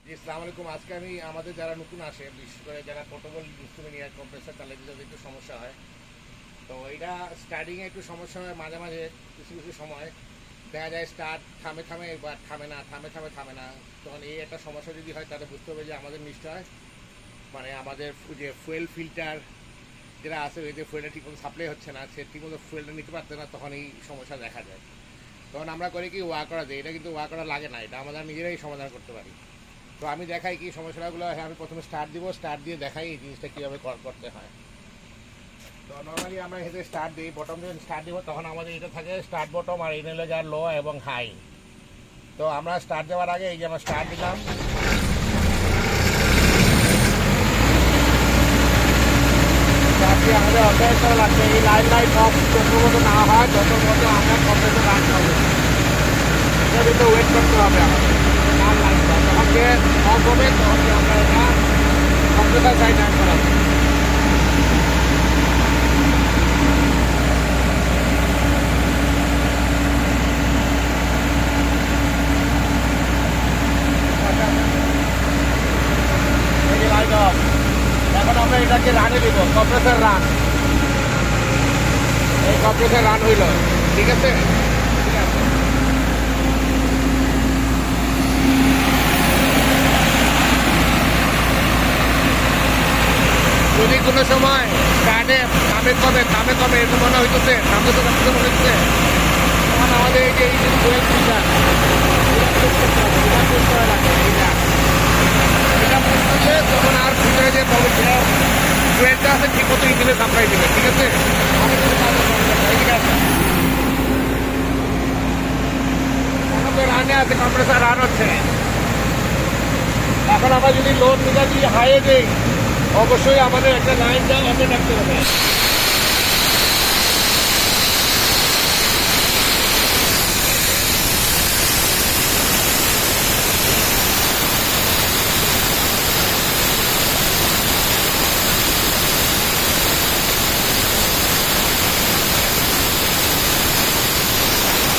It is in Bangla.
জি, আসসালামু আলাইকুম। আজকে আমি আমাদের যারা নতুন আসে, বিশেষ করে যারা পোর্টেবল ইনস্ট্রুমেন্ট এয়ার কম্প্রেসার তাদের যদি একটু সমস্যা হয়, তো এটা স্টার্টিংয়ে একটু সমস্যা হয়। মাঝে মাঝে কিছু কিছু সময় দেখা যায় স্টার্ট থামে থামে বা থামে না, থামে না। তখন এই একটা সমস্যা যদি হয় তাহলে বুঝতে হবে যে আমাদের নিশ্চয় মানে আমাদের যে ফুয়েল ফিল্টার যেটা আছে, ওই যে ফুয়েলটা ঠিকমতো সাপ্লাই হচ্ছে না, সে ঠিকমতো ফুয়েলটা নিতে পারছে না, তখন এই সমস্যা দেখা যায়। তখন আমরা করি কি, ওয়া করা যায়। এটা কিন্তু ওয়া করা লাগে না, এটা আমরা নিজেরাই সমাধান করতে পারি। তো আমি দেখাই কি সমস্যাগুলো। হ্যাঁ, আমি প্রথমে স্টার্ট দিব, স্টার্ট দিয়ে দেখাই এই জিনিসটা কীভাবে করতে হয়। তো নর্মালি আমরা এখানে স্টার্ট দিই, বটম দিয়ে স্টার্ট দিব, তখন আমাদের এটা থাকে স্টার্ট বটম, আর এটা হলো যার লো এবং হাই। তো আমরা স্টার্ট দেওয়ার আগে এই যে আমরা স্টার্ট দিলাম, স্টার্ট দিয়ে আমাদের অপেক্ষা করা লাগবে। এই লাইট অফ যত না হয় তত মতো আমরা কম্প্রেসর রাখতে হবে, এটা কিন্তু ওয়েট করতে হবে আমাদের। লাল লাইটটা যখন অফ হবে তখন আমরা এটা কম্প্রেসর সাইড অন করাবো। Light off. এখন আমরা এটাকে রানে দিব, কম্প্রেসর রান। এই কম্প্রেসর রান হইল, ঠিক আছে। যদি কোনো সময় স্টার্টে থামে কমে এরকম মনে হইতেছে, মনে হইতেছে, তখন আমাদের এই যে ফুয়েল ফিল্টার এটা বুঝতে, তখন আর ফিল্টারে যে ফুয়েলটা আছে ঠিক মতো ইঞ্জিনে সাপ্লাই দেবে, ঠিক আছে। রানে আছে, কম্প্রেসার রান হচ্ছে। এখন আমরা যদি লোড মিটার দিয়ে হাইয়ে দিই, অবশ্যই আমাদের একটা লাইন ওপেন রাখতে হবে।